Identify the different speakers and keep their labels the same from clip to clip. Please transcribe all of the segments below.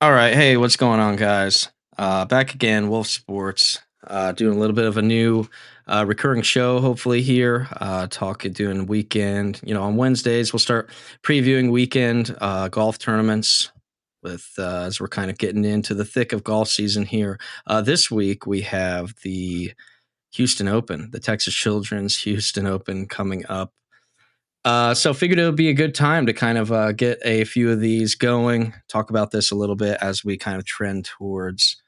Speaker 1: All right. Hey, what's going on, guys? Back again, Wolf Sports. Doing a little bit of a new recurring show, hopefully, here. Doing weekend. On Wednesdays, we'll start previewing weekend golf tournaments as we're kind of getting into the thick of golf season here. This week, we have the Houston Open, the Texas Children's Houston Open coming up. So figured it would be a good time to kind of get a few of these going, talk about this a little bit as we kind of trend towards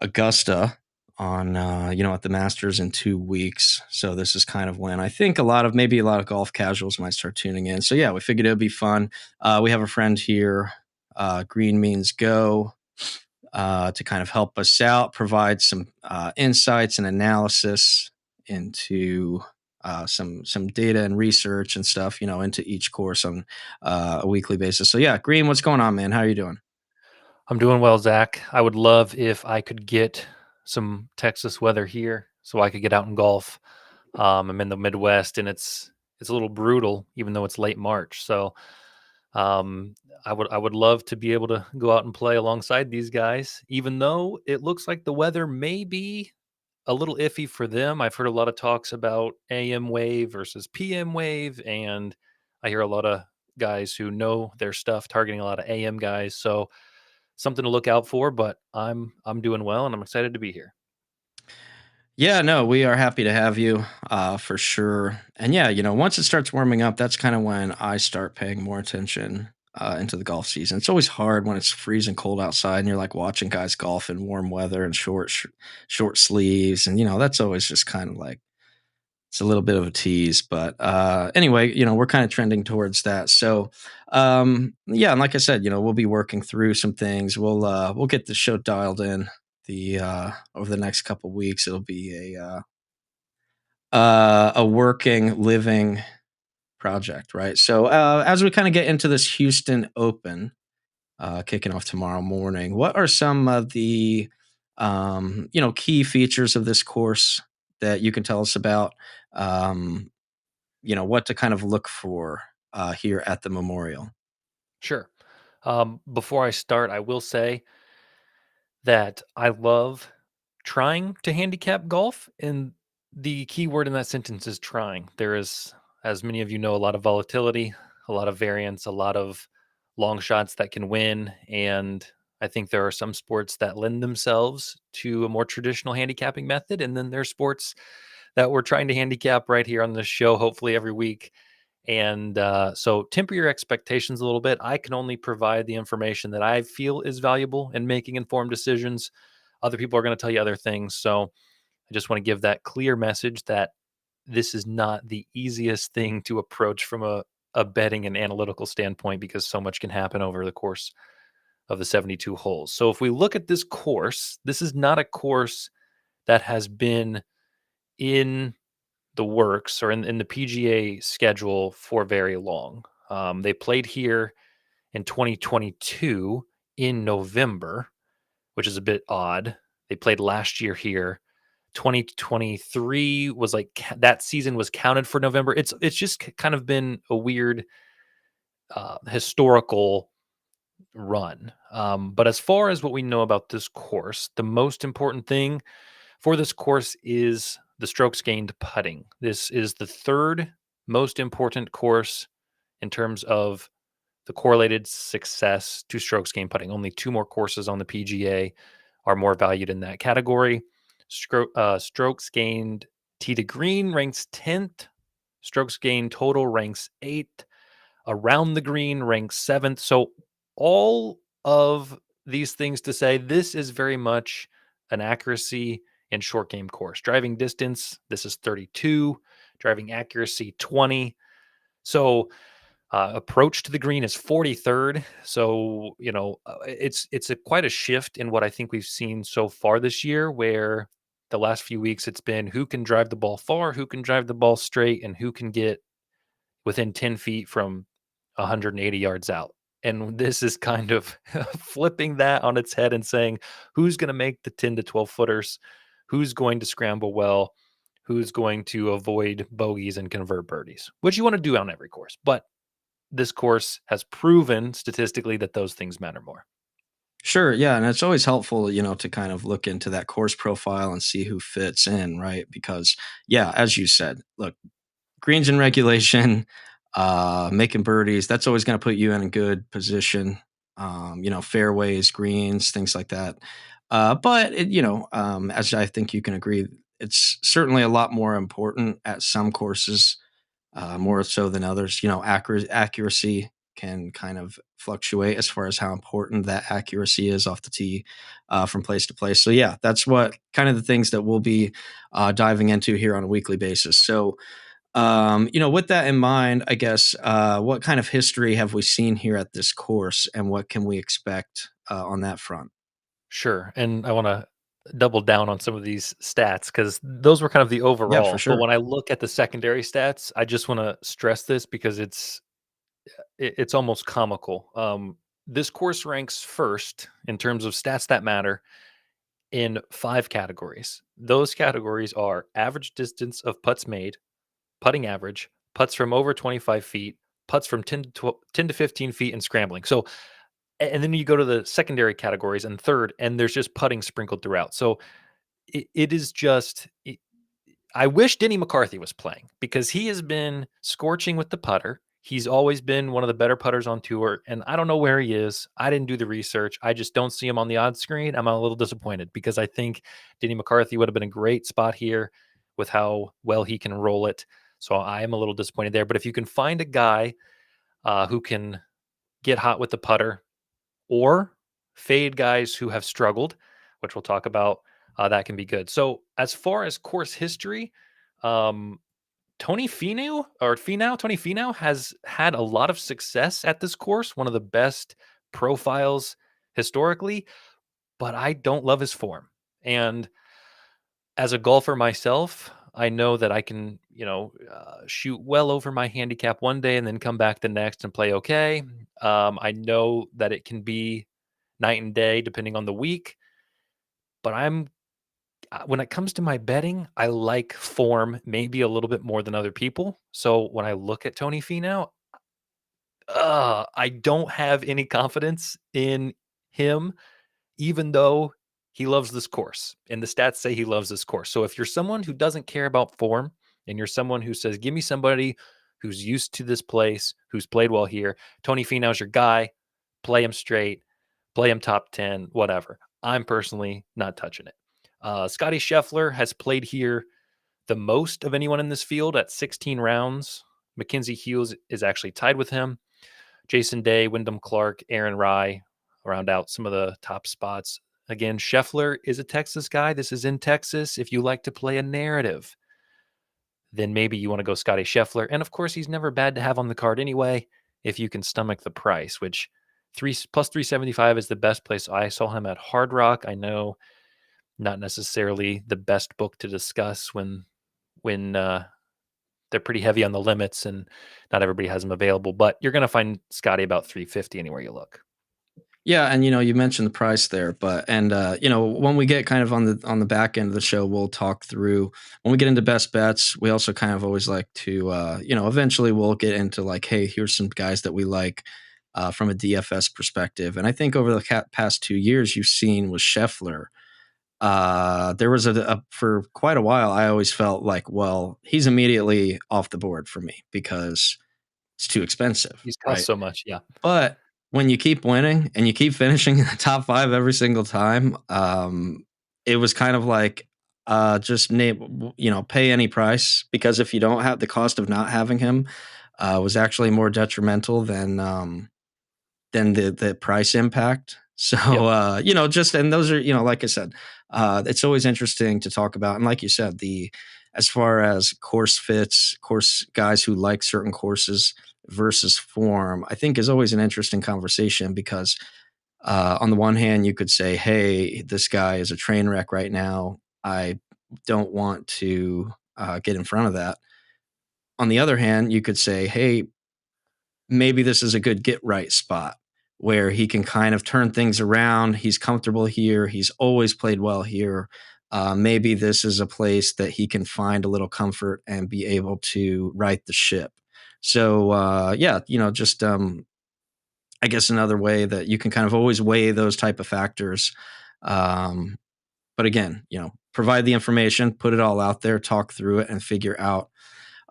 Speaker 1: Augusta at the Masters in 2 weeks. So this is kind of when I think maybe a lot of golf casuals might start tuning in. So yeah, we figured it would be fun. We have a friend here, Green Means Go, to kind of help us out, provide some insights and analysis into some data and research and stuff, into each course on a weekly basis. So yeah, Green, what's going on, man? How are you doing?
Speaker 2: I'm doing well, Zach. I would love if I could get some Texas weather here so I could get out and golf. I'm in the Midwest and it's a little brutal, even though it's late March. So um, I would love to be able to go out and play alongside these guys, even though it looks like the weather may be a little iffy for them. I've heard a lot of talks about AM wave versus PM wave, and I hear a lot of guys who know their stuff targeting a lot of AM guys. So something to look out for, but I'm doing well and I'm excited to be here.
Speaker 1: Yeah, no, we are happy to have you for sure. And yeah, once it starts warming up, that's kind of when I start paying more attention into the golf season. It's always hard when it's freezing cold outside and you're like watching guys golf in warm weather and short sleeves, and that's always just kind of like it's a little bit of a tease. But anyway, we're kind of trending towards that. So yeah, and like I said, we'll be working through some things. We'll get the show dialed in the over the next couple weeks. It'll be a working, living project, right? So, as we kind of get into this Houston Open kicking off tomorrow morning, what are some of the key features of this course that you can tell us about? Um, what to kind of look for here at the Memorial.
Speaker 2: Sure. Before I start, I will say that I love trying to handicap golf, and the key word in that sentence is trying. There is, as many of you know, a lot of volatility, a lot of variance, a lot of long shots that can win, and I think there are some sports that lend themselves to a more traditional handicapping method, and then there's sports that we're trying to handicap right here on this show, hopefully every week. And so temper your expectations a little bit. I can only provide the information that I feel is valuable in making informed decisions. Other people are going to tell you other things. So I just want to give that clear message that this is not the easiest thing to approach from a betting and analytical standpoint because so much can happen over the course of the 72 holes. So if we look at this course, this is not a course that has been in the works or in the PGA schedule for very long. They played here in 2022 in November, which is a bit odd. They played last year here. 2023 was like that season was counted for November. It's just kind of been a weird historical run. But as far as what we know about this course, the most important thing for this course is the strokes gained putting. This is the third most important course in terms of the correlated success to strokes gained putting. Only two more courses on the PGA are more valued in that category. Strokes gained tee to green ranks 10th. Strokes gained total ranks 8th. Around the green ranks 7th. So all of these things to say, this is very much an accuracy and short game course. Driving distance, this is 32. Driving accuracy, 20. So approach to the green is 43rd. So it's quite a shift in what I think we've seen so far this year. Where the last few weeks it's been who can drive the ball far, who can drive the ball straight, and who can get within 10 feet from 180 yards out. And this is kind of flipping that on its head and saying, who's going to make the 10 to 12 footers? Who's going to scramble well? Who's going to avoid bogeys and convert birdies, which you want to do on every course. But this course has proven statistically that those things matter more.
Speaker 1: Sure, yeah, and it's always helpful, to kind of look into that course profile and see who fits in, right? Because, yeah, as you said, look, greens in regulation, making birdies, that's always going to put you in a good position. Fairways, greens, things like that. But as I think you can agree, it's certainly a lot more important at some courses, more so than others. Accuracy can kind of fluctuate as far as how important that accuracy is off the tee from place to place. So yeah, that's what kind of the things that we'll be diving into here on a weekly basis. So with that in mind, I guess, what kind of history have we seen here at this course, and what can we expect on that front?
Speaker 2: Sure. And I want to double down on some of these stats because those were kind of the
Speaker 1: Yeah, for
Speaker 2: overall. But
Speaker 1: sure.
Speaker 2: when I look at the secondary stats, I just want to stress this because it's almost comical. This course ranks first in terms of stats that matter in 5 categories. Those categories are average distance of putts made, putting average, putts from over 25 feet, putts from 10 to 10 to 15 feet, and scrambling. So, and then you go to the secondary categories and third, and there's just putting sprinkled throughout. So it is just. I wish Denny McCarthy was playing because he has been scorching with the putter. He's always been one of the better putters on tour, and I don't know where he is. I didn't do the research. I just don't see him on the odds screen. I'm a little disappointed because I think Denny McCarthy would have been a great spot here with how well he can roll it. So I am a little disappointed there. But if you can find a guy who can get hot with the putter or fade guys who have struggled, which we'll talk about, that can be good. So as far as course history, um, Tony Finau has had a lot of success at this course, one of the best profiles historically, but I don't love his form. And as a golfer myself, I know that I can, shoot well over my handicap one day and then come back the next and play okay. I know that it can be night and day depending on the week, but when it comes to my betting, I like form maybe a little bit more than other people. So when I look at Tony Finau, I don't have any confidence in him, even though he loves this course and the stats say he loves this course. So if you're someone who doesn't care about form and you're someone who says, give me somebody who's used to this place, who's played well here, Tony Finau's your guy, play him straight, play him top 10, whatever. I'm personally not touching it. Scotty Scheffler has played here the most of anyone in this field at 16 rounds. Mackenzie Hughes is actually tied with him. Jason Day, Wyndham Clark, Aaron Rye round out some of the top spots. Again, Scheffler is a Texas guy. This is in Texas. If you like to play a narrative, then maybe you want to go Scotty Scheffler. And of course, he's never bad to have on the card anyway, if you can stomach the price, which plus 375 is the best place. I saw him at Hard Rock. I know not necessarily the best book to discuss when they're pretty heavy on the limits and not everybody has them available, but you're going to find Scotty about 350 anywhere you look.
Speaker 1: Yeah, and you mentioned the price there, but when we get kind of on the back end of the show, we'll talk through when we get into best bets. We also kind of always like to eventually we'll get into like, hey, here's some guys that we like from a DFS perspective. And I think over the past 2 years, you've seen with Scheffler, there was for quite a while, I always felt like, well, he's immediately off the board for me because it's too expensive,
Speaker 2: He's cost
Speaker 1: right?
Speaker 2: so much. Yeah.
Speaker 1: But when you keep winning and you keep finishing in the top 5 every single time, it was kind of like, just name pay any price, because if you don't have the cost of not having him, was actually more detrimental than the price impact. So,
Speaker 2: Yep.
Speaker 1: just and those are, like I said, it's always interesting to talk about. And like you said, as far as course fits, course guys who like certain courses versus form, I think is always an interesting conversation because on the one hand, you could say, hey, this guy is a train wreck right now. I don't want to get in front of that. On the other hand, you could say, hey, maybe this is a good get right spot where he can kind of turn things around. He's comfortable here. He's always played well here. Maybe this is a place that he can find a little comfort and be able to right the ship. So, just I guess another way that you can kind of always weigh those type of factors. Um, but again, provide the information, put it all out there, talk through it, and figure out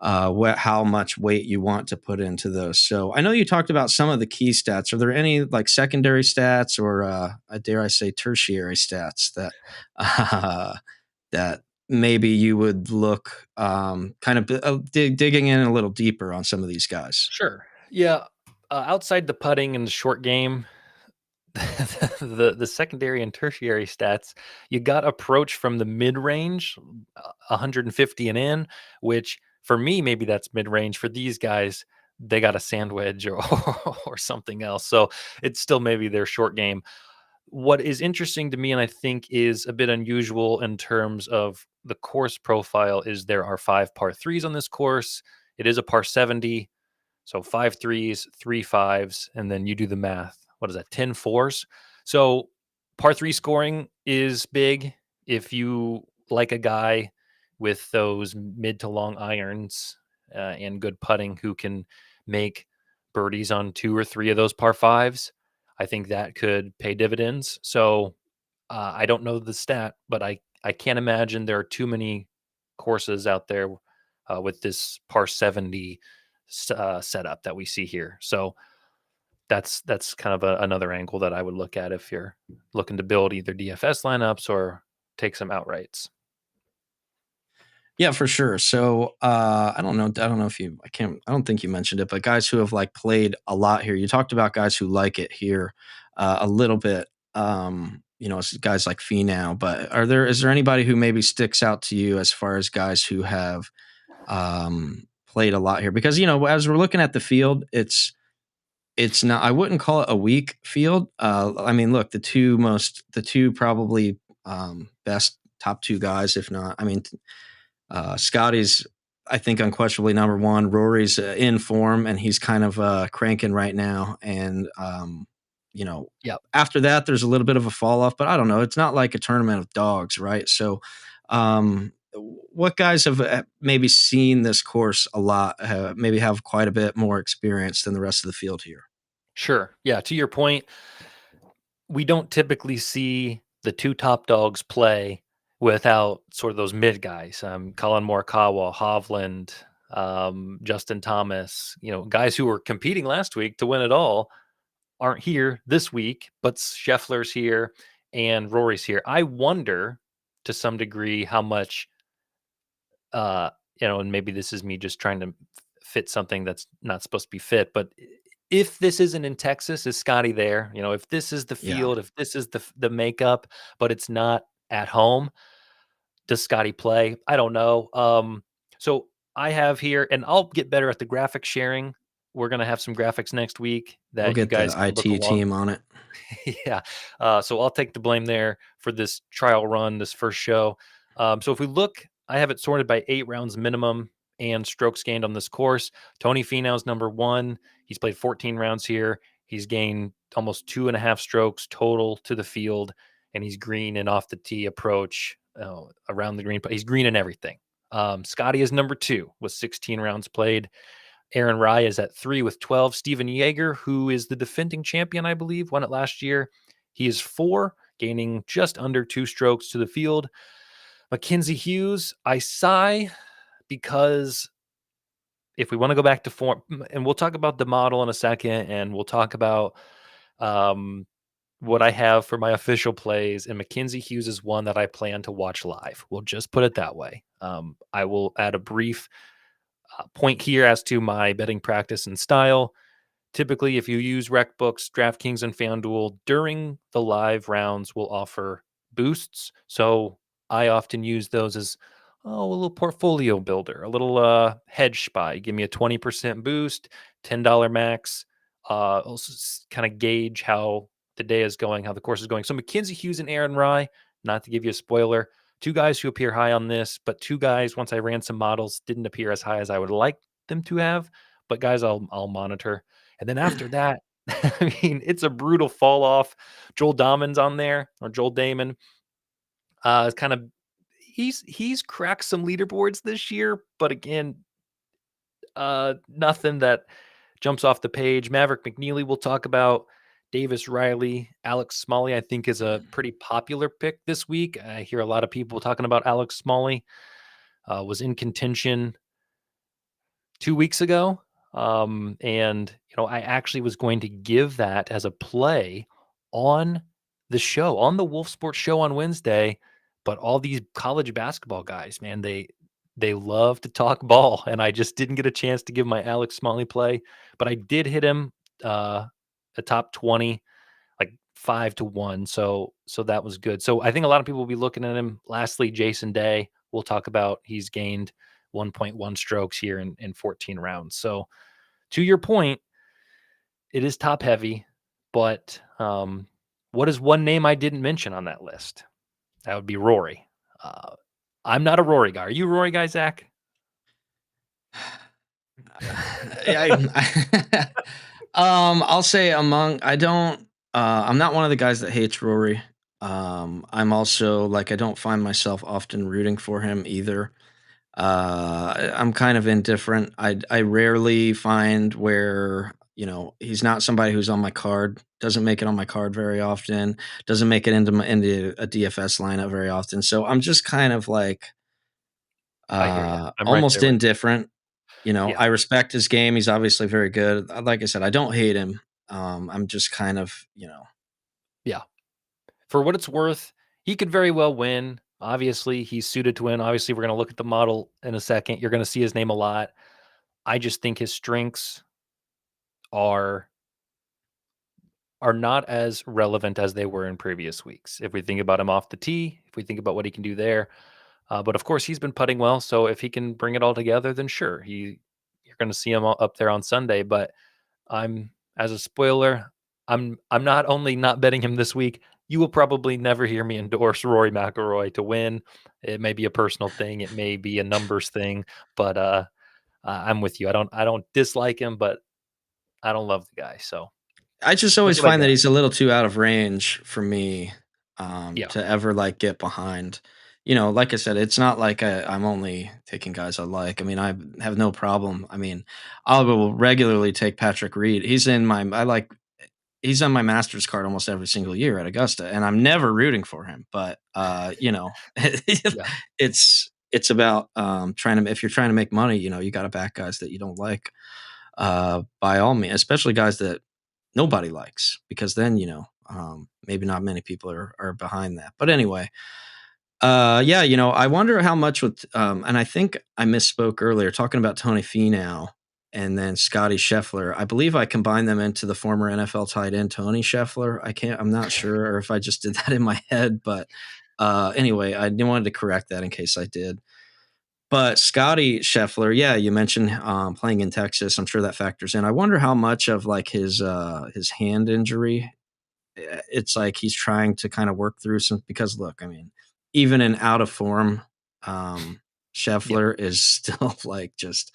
Speaker 1: how much weight you want to put into those. So I know you talked about some of the key stats. Are there any like secondary stats or dare I say tertiary stats that that maybe you would look kind of digging in a little deeper on some of these guys?
Speaker 2: Sure. Yeah. Outside the putting and the short game, the secondary and tertiary stats, you got approach from the mid range, 150 and in, which for me maybe that's mid range. For these guys, they got a sand wedge or something else. So it's still maybe their short game. What is interesting to me, and I think is a bit unusual in terms of the course profile, is there are 5 par 3s on this course. It is a par 70, so 5 3s, 3 5s, and then you do the math. What is that? 10 4s. So par 3 scoring is big. If you like a guy with those mid to long irons and good putting who can make birdies on 2 or 3 of those par 5s, I think that could pay dividends. So I don't know the stat, but I can't imagine there are too many courses out there with this par 70 setup that we see here. So that's kind of another angle that I would look at if you're looking to build either DFS lineups or take some outrights.
Speaker 1: Yeah, for sure. So I don't know. I don't know if you. I can't. I don't think you mentioned it, but guys who have like played a lot here. You talked about guys who like it here a little bit. Guys like Finau. But is there anybody who maybe sticks out to you as far as guys who have played a lot here? Because as we're looking at the field, it's not. I wouldn't call it a weak field. I mean, look, the two probably best top two guys, if not. I mean, Scotty's, I think, unquestionably number one. Rory's in form, and he's kind of cranking right now. And
Speaker 2: Yep.
Speaker 1: after that, there's a little bit of a fall off, but I don't know. It's not like a tournament of dogs, right? So, what guys have maybe seen this course a lot? Maybe have quite a bit more experience than the rest of the field here.
Speaker 2: Sure. Yeah. To your point, we don't typically see the two top dogs play without sort of those mid guys. Colin Morikawa, Hovland, Justin Thomas, guys who were competing last week to win it all aren't here this week, but Scheffler's here and Rory's here. I wonder to some degree how much, and maybe this is me just trying to fit something that's not supposed to be fit, but if this isn't in Texas, is Scotty there? If this is the
Speaker 1: Yeah.
Speaker 2: field, if this is the makeup, but it's not at home, does Scotty play? I don't know. So I have here, and I'll get better at the graphic sharing. We're gonna have some graphics next week
Speaker 1: We'll
Speaker 2: that you
Speaker 1: get the
Speaker 2: guys can look
Speaker 1: IT
Speaker 2: along.
Speaker 1: team on it.
Speaker 2: Yeah. So I'll take the blame there for this trial run, this first show. So if we look, I have it sorted by 8 rounds minimum and strokes gained on this course. Tony Finau's number one. He's played 14 rounds here. He's gained almost 2.5 strokes total to the field, and he's green and off the tee approach around the green. But he's green and everything. Scotty is number two with 16 rounds played. Aaron Rai is at 3 with 12. Steven Yeager, who is the defending champion, I believe, won it last year. He is 4, gaining just under 2 strokes to the field. Mackenzie Hughes, I sigh because if we want to go back to form, and we'll talk about the model in a second, and we'll talk about what I have for my official plays, and Mackenzie Hughes is one that I plan to watch live. We'll just put it that way. I will add a brief point here as to my betting practice and style. Typically, if you use RecBooks, DraftKings, and FanDuel during the live rounds, will offer boosts. So I often use those as a little portfolio builder, a little hedge spy. Give me a 20% boost, $10 max. Also kind of gauge how the day is going, how the course is going. So Mackenzie Hughes and Aaron Rai, not to give you a spoiler, two guys who appear high on this, but two guys, once I ran some models, didn't appear as high as I would like them to have. But guys, I'll monitor. And then after that, I mean, it's a brutal fall off. Joel Damon's on there, or Joel Damon. It's kind of he's cracked some leaderboards this year, but again, nothing that jumps off the page. Maverick McNeely we'll talk about. Davis Riley, Alex Smalley, I think is a pretty popular pick this week. I hear a lot of people talking about Alex Smalley. Was in contention 2 weeks ago. And, I actually was going to give that as a play on the show, on the Wolf Sports show on Wednesday. But all these college basketball guys, man, they love to talk ball. And I just didn't get a chance to give my Alex Smalley play. But I did hit him a top 20, like 5-1. So that was good. So I think a lot of people will be looking at him. Lastly, Jason Day, we'll talk about. He's gained 1.1 strokes here in 14 rounds. So to your point, it is top heavy, but what is one name I didn't mention on that list? That would be Rory. I'm not a Rory guy. Are you a Rory guy, Zach?
Speaker 1: I'll say I'm not one of the guys that hates Rory. I'm also like, I don't find myself often rooting for him either. I'm kind of indifferent. I rarely find where, he's not somebody who's on my card, doesn't make it on my card very often, doesn't make it into a DFS lineup very often. So I'm just kind of like
Speaker 2: I hear you. I'm right
Speaker 1: almost
Speaker 2: there with
Speaker 1: indifferent.
Speaker 2: you.
Speaker 1: I respect his game. He's obviously very good. Like I said, I don't hate him. I'm just kind of,
Speaker 2: Yeah. For what it's worth, he could very well win. Obviously, he's suited to win. Obviously, we're going to look at the model in a second. You're going to see his name a lot. I just think his strengths are not as relevant as they were in previous weeks. If we think about him off the tee, if we think about what he can do there, but of course he's been putting well. So if he can bring it all together, then sure, you're going to see him up there on Sunday. But I'm as a spoiler, I'm not only not betting him this week. You will probably never hear me endorse Rory McIlroy to win. It may be a personal thing, it may be a numbers thing, but I'm with you. I don't dislike him, but I don't love the guy. So
Speaker 1: I just
Speaker 2: that's
Speaker 1: always
Speaker 2: what I
Speaker 1: find that
Speaker 2: got.
Speaker 1: he's a little too out of range for me
Speaker 2: Yeah,
Speaker 1: to ever like get behind. Like I said, it's not like I'm only taking guys I like. I mean, I have no problem. I mean, I will regularly take Patrick Reed. He's on my Masters card almost every single year at Augusta, and I'm never rooting for him. But
Speaker 2: yeah,
Speaker 1: it's about trying to if you're trying to make money, you got to back guys that you don't like. By all means, especially guys that nobody likes, because then maybe not many people are behind that. But anyway, yeah, I wonder how much with and I think I misspoke earlier talking about Tony Finau and then Scotty Scheffler. I believe I combined them into the former NFL tight end Tony Scheffler. I'm not sure or if I just did that in my head, but anyway, I wanted to correct that in case I did. But Scotty Scheffler, yeah, you mentioned playing in Texas. I'm sure that factors in. I wonder how much of like his hand injury, it's like he's trying to kind of work through some. Because look, I mean, even in out of form,
Speaker 2: yeah,
Speaker 1: Scheffler is still like just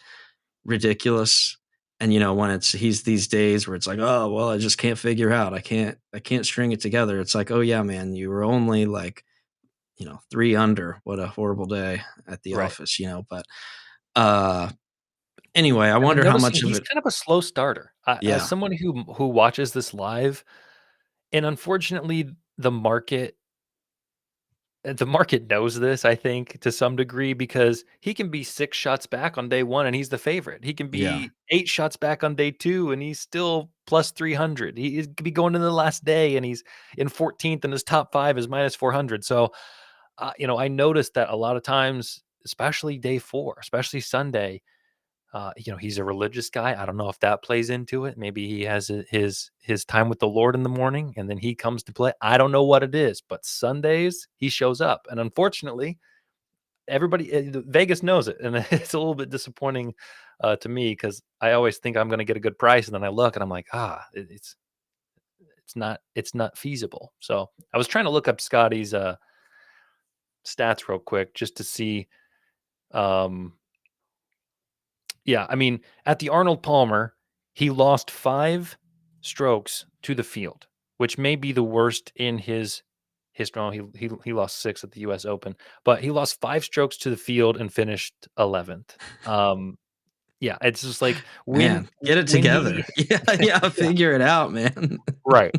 Speaker 1: ridiculous. And when he's these days where it's like, oh well, I just can't figure out. I can't string it together. It's like, oh yeah, man, you were only like 3 under. What a horrible day at the
Speaker 2: right.
Speaker 1: office, but uh anyway, I
Speaker 2: And I'm
Speaker 1: wonder how
Speaker 2: noticing
Speaker 1: much of
Speaker 2: he's
Speaker 1: it.
Speaker 2: kind of a slow starter. As
Speaker 1: Yeah.
Speaker 2: someone who watches this live, and unfortunately, the market knows this, I think, to some degree, because he can be 6 shots back on day 1 and he's the favorite. He can
Speaker 1: Yeah.
Speaker 2: be 8 shots back on day 2 and he's still plus 300. He could be going into the last day and he's in 14th and his top 5 is minus 400. So, I noticed that a lot of times, especially day 4, especially Sunday, he's a religious guy. I don't know if that plays into it. Maybe he has his time with the Lord in the morning, and then he comes to play. I don't know what it is, but Sundays he shows up, and unfortunately, everybody Vegas knows it, and it's a little bit disappointing to me because I always think I'm going to get a good price, and then I look and I'm like, it's not feasible. So I was trying to look up Scotty's stats real quick just to see. Um, Yeah, I mean, at the Arnold Palmer, he lost 5 strokes to the field, which may be the worst in his history. Oh, he lost 6 at the US Open, but he lost 5 strokes to the field and finished 11th. Yeah, it's just like
Speaker 1: Man, get it
Speaker 2: when he
Speaker 1: together. Yeah, yeah,
Speaker 2: yeah,
Speaker 1: figure it out, man.
Speaker 2: right.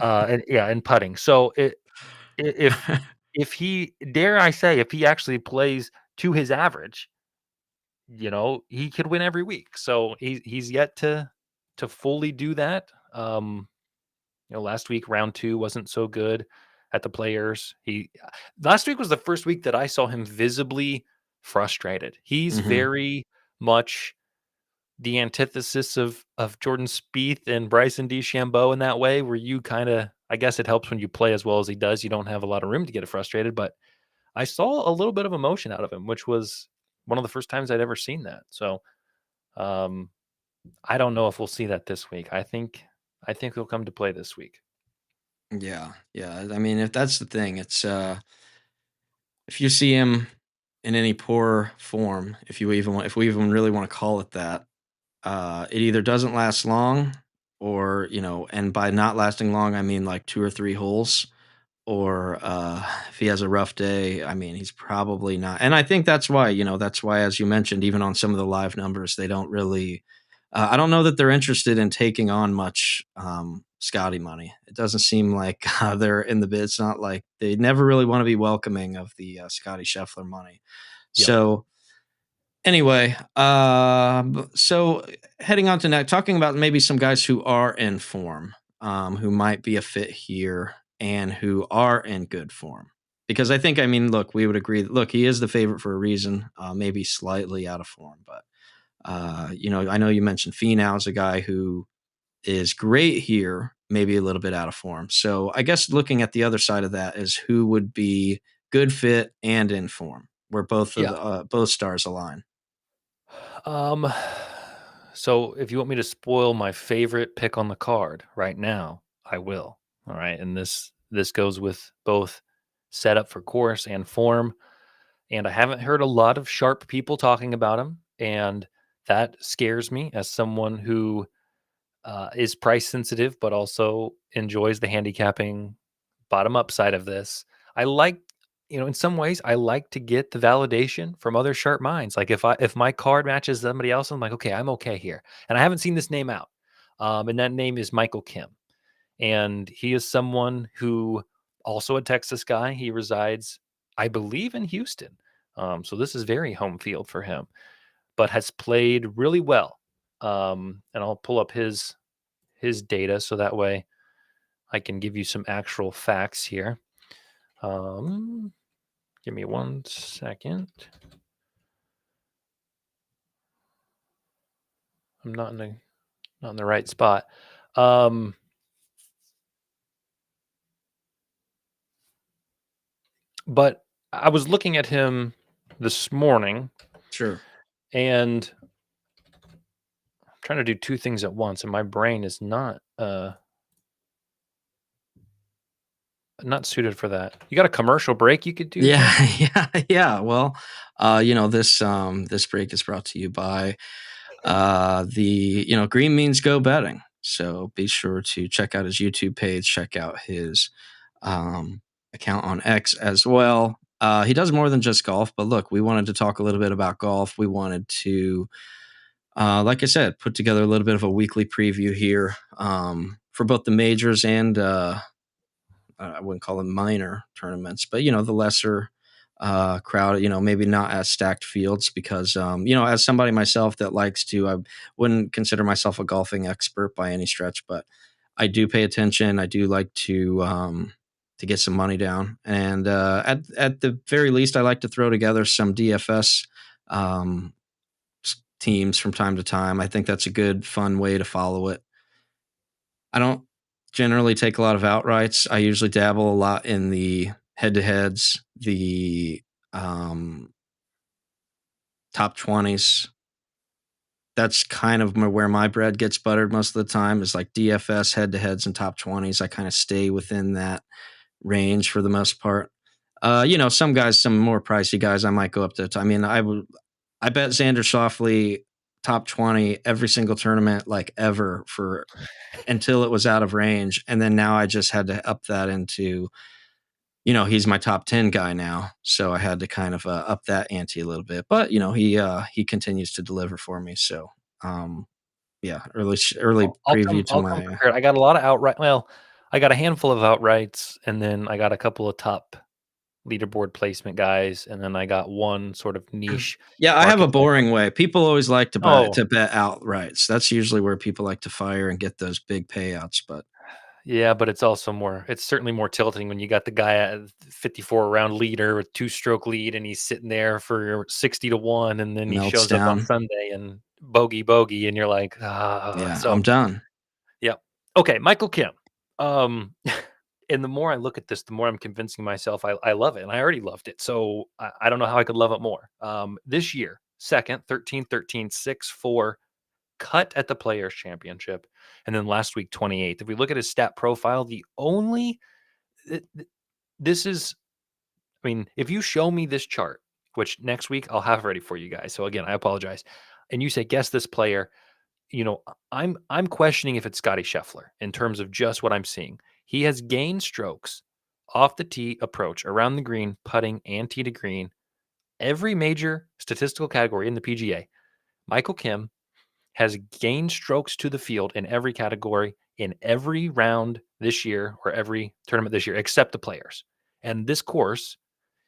Speaker 2: And yeah, and putting. So if he, dare I say, if he actually plays to his average, he could win every week. So he's yet to fully do that. Last week round 2 wasn't so good at the Players. He Last week was the first week that I saw him visibly frustrated. He's
Speaker 1: Mhm.
Speaker 2: very much the antithesis of Jordan Spieth and Bryson DeChambeau in that way, where you kinda, I guess it helps when you play as well as he does, you don't have a lot of room to get frustrated, but I saw a little bit of emotion out of him, which was one of the first times I'd ever seen that. So, um, I don't know if we'll see that this week. I think he'll come to play this week.
Speaker 1: Yeah, yeah, I mean, if that's the thing, it's, if you see him in any poor form, if we even really wanna call it that, it either doesn't last long or, and by not lasting long, I mean, like, 2 or 3 holes, or, if he has a rough day, I mean, he's probably not, and I think that's why, as you mentioned, even on some of the live numbers, they don't really, I don't know that they're interested in taking on much, Scotty money. It doesn't seem like, they're in the bid. It's not like they never really wanna be welcoming of the, Scotty Scheffler money.
Speaker 2: Yep.
Speaker 1: So, anyway, so heading on to next, talking about maybe some guys who are in form, who might be a fit here and who are in good form. Because I think, I mean, look, we would agree that, look, he is the favorite for a reason, maybe slightly out of form, but, I know you mentioned Finau is a guy who is great here, maybe a little bit out of form. So I guess looking at the other side of that is who would be good fit and in form, where
Speaker 2: Yeah.
Speaker 1: both stars align.
Speaker 2: Um, so if you want me to spoil my favorite pick on the card right now, I will. All right, and this goes with both setup for course and form. And I haven't heard a lot of sharp people talking about him, and that scares me as someone who is price sensitive, but also enjoys the handicapping bottom up side of this. I like, in some ways, I like to get the validation from other sharp minds. Like if my card matches somebody else, I'm like, okay, I'm okay here. And I haven't seen this name out, and that name is Michael Kim, and he is someone who also a Texas guy. He resides, I believe, in Houston. So this is very home field for him, but has played really well. And I'll pull up his data so that way I can give you some actual facts here. Um, Give me 1 second. I'm not in the right spot. Um, but I was looking at him this morning,
Speaker 1: Sure.
Speaker 2: and I'm trying to do two things at once, and my brain is not suited for that. You got a commercial break you could do here?
Speaker 1: Yeah, yeah, yeah. Well, this break is brought to you by Green Means Go Betting. So be sure to check out his YouTube page, check out his account on X as well. He does more than just golf, but look, we wanted to talk a little bit about golf. We wanted to, like I said, put together a little bit of a weekly preview here, for both the majors and, I wouldn't call them minor tournaments, but the lesser, crowd, maybe not as stacked fields, because, as somebody myself that likes to, I wouldn't consider myself a golfing expert by any stretch, but I do pay attention. I do like to get some money down, and, at the very least, I like to throw together some DFS, um, teams from time to time. I think that's a good, fun way to follow it. I don't generally take a lot of outrights. I usually dabble a lot in the head-to-heads, the, um, top 20s. That's kind of where my bread gets buttered most of the time, is like DFS, head-to-heads, and top 20s. I kinda stay within that range for the most part. Some guys, some more pricey guys, I might go up to, I mean, I bet Xander Schauffele top 20 every single tournament, like, ever, for until it was out of range, and then now I just had to up that into he's my top 10 guy now. So I had to kind of up that ante a little bit. But he continues to deliver for me. So yeah, early preview to
Speaker 2: I'll come
Speaker 1: my
Speaker 2: prepared. I got a lot of outright. Well, I got a handful of outrights, and then I got a couple of top leaderboard placement guys, and then I got one sort of niche
Speaker 1: Yeah, I have a
Speaker 2: market maker.
Speaker 1: boring way. People always like to
Speaker 2: Oh,
Speaker 1: bet outrights. That's usually where people like to fire and get those big payouts. But
Speaker 2: yeah, but it's certainly more tilting when you got the guy at 54 round leader with 2-stroke lead, and he's sitting there for 60 to 1, and then he
Speaker 1: melts
Speaker 2: shows up on
Speaker 1: down.
Speaker 2: Sunday and bogey, and you're like, ah.
Speaker 1: Yeah,
Speaker 2: So
Speaker 1: I'm done.
Speaker 2: yeah. Okay, Michael Kim. Um, and the more I look at this, the more I'm convincing myself I love it, and I already loved it. So I don't know how I could love it more. This year, second, 13-13, 6-4, cut at the Players Championship, and then last week 28th. If we look at his stat profile, the only this is, I mean, if you show me this chart, which next week I'll have ready for you guys. So again, I apologize. And you say guess this player, I'm questioning if it's Scotty Scheffler in terms of just what I'm seeing. He has gained strokes off the tee approach, around the green, putting, and tee to green. Every major statistical category in the PGA, Michael Kim has gained strokes to the field in every category in every round this year or every tournament this year, except the Players. And this course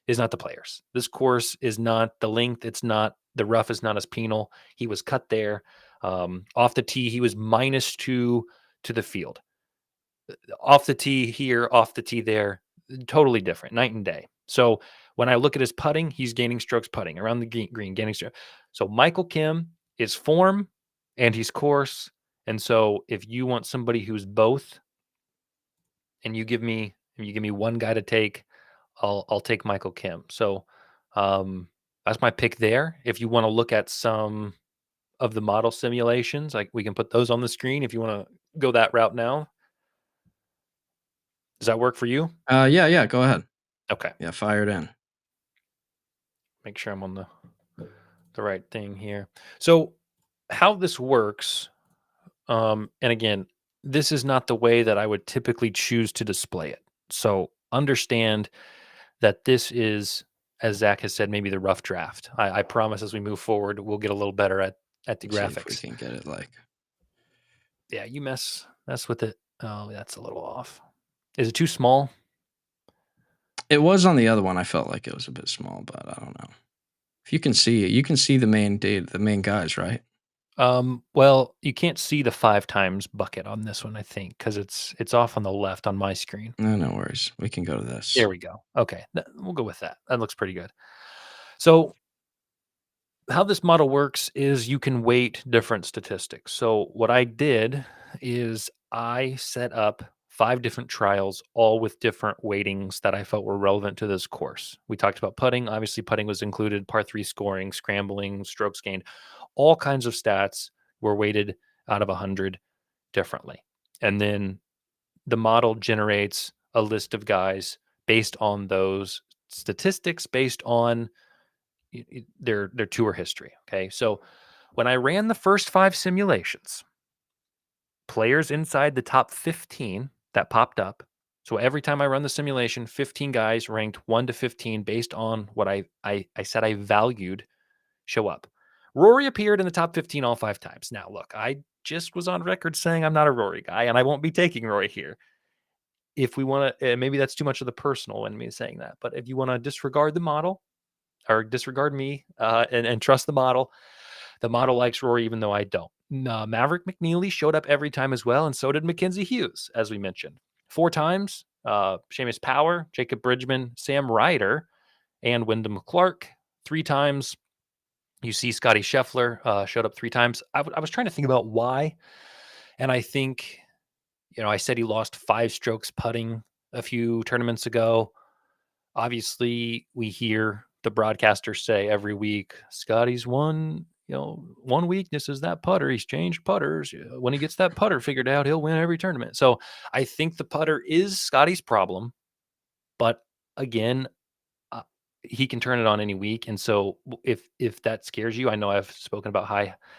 Speaker 2: is not the Players. This course is not the length. It's not the rough. Is not as penal. He was cut there. Off the tee, he was -2 to the field. Off the tee here, off the tee there, totally different, night and day. So when I look at his putting, he's gaining strokes putting around the green, gaining strokes. So Michael Kim is form and he's course. And so if you want somebody who's both, and you give me one guy to take, I'll take Michael Kim. So that's my pick there. If you want to look at some of the model simulations, like we can put those on the screen if you want to go that route now. Does that work for you?
Speaker 1: Yeah, go ahead.
Speaker 2: Okay.
Speaker 1: Yeah, fired in.
Speaker 2: Make sure I'm on the right thing here. So how this works, and again, this is not the way that I would typically choose to display it. So understand that this is, as Zach has said, maybe the rough draft. I promise as we move forward, we'll get a little better at the
Speaker 1: Let's see if we
Speaker 2: graphics.
Speaker 1: can get it like.
Speaker 2: Yeah, you mess with it. Oh, that's a little off. Is it too small?
Speaker 1: It was on the other one. I felt like it was a bit small, but I don't know. If you can see it, you can see the main guys, right?
Speaker 2: Well, you can't see the 5 times bucket on this one, I think, because it's off on the left on my screen.
Speaker 1: No worries. We can go to this.
Speaker 2: There we go. Okay, we'll go with that. That looks pretty good. So how this model works is you can weight different statistics. So what I did is I set up 5 different trials, all with different weightings that I felt were relevant to this course. We talked about putting. Obviously, putting was included, par 3 scoring, scrambling, strokes gained. All kinds of stats were weighted out of 100 differently. And then the model generates a list of guys based on those statistics, based on their tour history. Okay. So when I ran the first 5 simulations, players inside the top 15 that popped up. So every time I run the simulation, 15 guys ranked 1 to 15 based on what I said I valued show up. Rory appeared in the top 15 all 5 times. Now, look, I just was on record saying I'm not a Rory guy, and I won't be taking Rory here. If we want to, maybe that's too much of the personal in me saying that, but if you want to disregard the model or disregard me and trust the model likes Rory, even though I don't. Maverick McNeely showed up every time as well, and so did Mackenzie Hughes, as we mentioned. 4 times, Seamus Power, Jacob Bridgman, Sam Ryder, and Wyndham Clark. 3 times, you see Scotty Scheffler showed up 3 times. I was trying to think about why, and I think, I said he lost 5 strokes putting a few tournaments ago. Obviously, we hear the broadcasters say every week, Scotty's one weakness is that putter. He's changed putters. When he gets that putter figured out, he'll win every tournament. So I think the putter is Scotty's problem. But again, he can turn it on any week. And so if that scares you, I know I've spoken about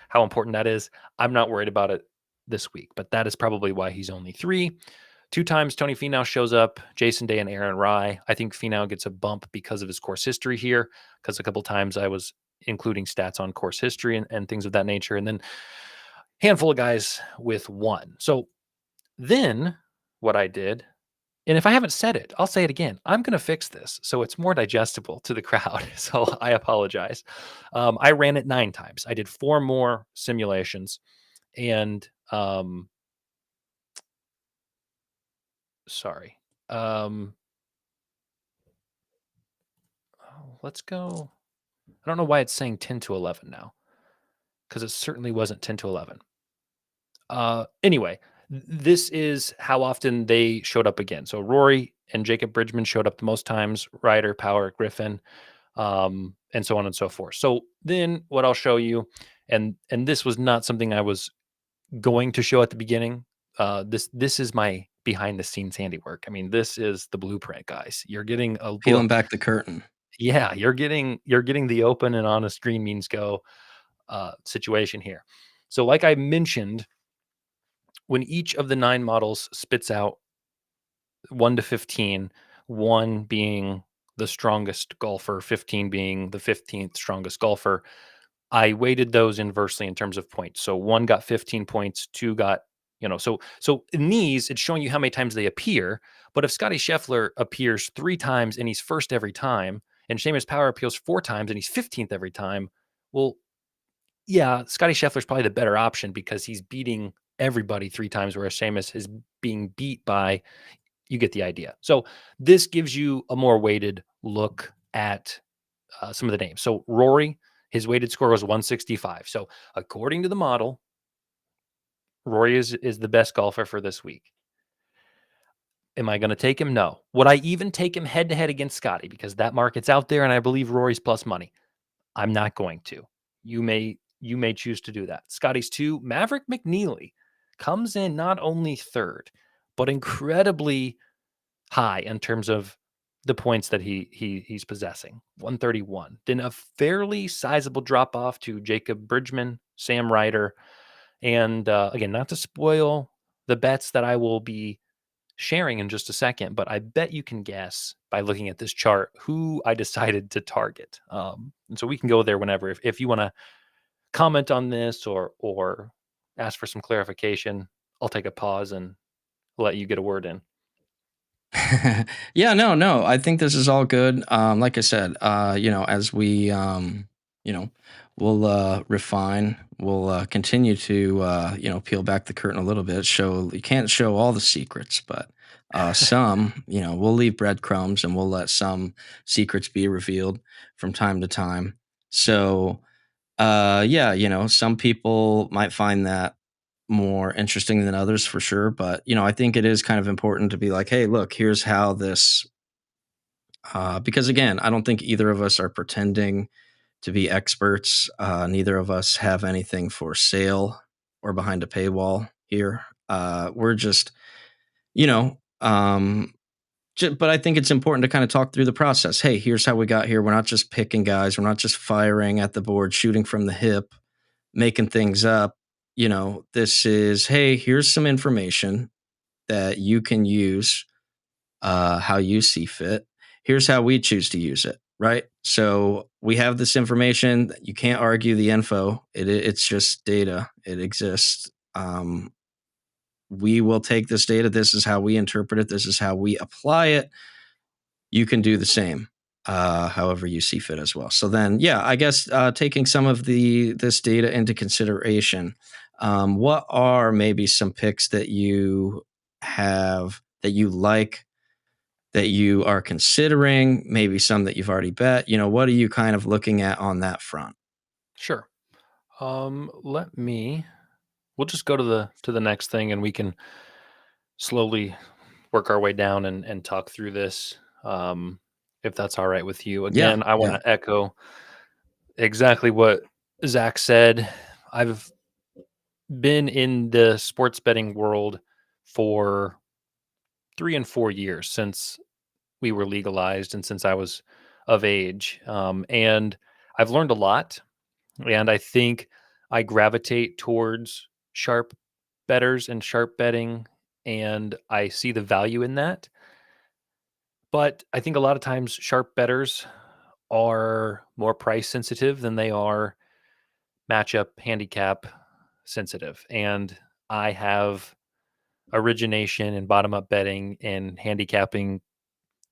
Speaker 2: how important that is. I'm not worried about it this week, but that is probably why he's only 3. 2 times Tony Finau shows up, Jason Day and Aaron Rai. I think Finau gets a bump because of his course history here, because a couple times I was including stats on course history and things of that nature. And then handful of guys with 1. So then what I did, and if I haven't said it, I'll say it again. I'm going to fix this so it's more digestible to the crowd. So I apologize. I ran it 9 times. I did 4 more simulations, and sorry. Let's go. I don't know why it's saying 10 to 11 now, because it certainly wasn't 10 to 11. Anyway, this is how often they showed up again. So Rory and Jacob Bridgman showed up the most times, Ryder, Power, Griffin, and so on and so forth. So then what I'll show you, and this was not something I was going to show at the beginning. This is my behind the scenes handiwork. I mean, this is the blueprint, guys. You're getting a
Speaker 1: Peeling
Speaker 2: look.
Speaker 1: back the curtain.
Speaker 2: Yeah, you're getting the open and honest green means go situation here. So like I mentioned, when each of the 9 models spits out 1 to 15, 1 being the strongest golfer, 15 being the 15th strongest golfer, I weighted those inversely in terms of points. So 1 got 15 points, 2 got, so in these, it's showing you how many times they appear. But if Scotty Scheffler appears 3 times and he's first every time, and Seamus Power appeals 4 times and he's 15th every time, well, yeah, Scotty Scheffler's probably the better option because he's beating everybody 3 times, whereas Seamus is being beat by, you get the idea. So this gives you a more weighted look at some of the names. So Rory, his weighted score was 165. So according to the model, Rory is the best golfer for this week. Am I going to take him? No. Would I even take him head to head against Scotty? Because that market's out there and I believe Rory's plus money. I'm not going to. You may choose to do that. Scotty's 2, Maverick McNeely comes in not only 3rd, but incredibly high in terms of the points that he's possessing. 131. Then a fairly sizable drop off to Jacob Bridgman, Sam Ryder, and again, not to spoil the bets that I will be sharing in just a second, but I bet you can guess by looking at this chart who I decided to target. And so we can go there whenever. If you want to comment on this or ask for some clarification, I'll take a pause and let you get a word in.
Speaker 1: Yeah, no. I think this is all good. Like I said, as we, we'll refine, we'll continue to, peel back the curtain a little bit. You can't show all the secrets, but some, we'll leave breadcrumbs and we'll let some secrets be revealed from time to time. So, yeah, some people might find that more interesting than others for sure. But, I think it is kind of important to be like, hey, look, here's how this, because again, I don't think either of us are pretending to be experts. Neither of us have anything for sale or behind a paywall here. We're just, you know, but I think it's important to kind of talk through the process. Hey, here's how we got here. We're not just picking guys. We're not just firing at the board, shooting from the hip, making things up. This is, hey, here's some information that you can use how you see fit. Here's how we choose to use it, right? So we have this information. You can't argue the info. It's just data. It exists. We will take this data. This is how we interpret it. This is how we apply it. You can do the same, however you see fit as well. So then, yeah, I guess taking some of this data into consideration, what are maybe some picks that you have that you like, that you are considering, maybe some that you've already bet? What are you kind of looking at on that front?
Speaker 2: Sure. We'll just go to the next thing and we can slowly work our way down and talk through this. If that's all right with you.
Speaker 1: Yeah,
Speaker 2: Again, I want
Speaker 1: yeah.
Speaker 2: to echo exactly what Zach said. I've been in the sports betting world for 3 and 4 years since we were legalized and since I was of age. And I've learned a lot. And I think I gravitate towards sharp betters and sharp betting and I see the value in that. But I think a lot of times sharp bettors are more price sensitive than they are matchup handicap sensitive. And I have origination and bottom up betting and handicapping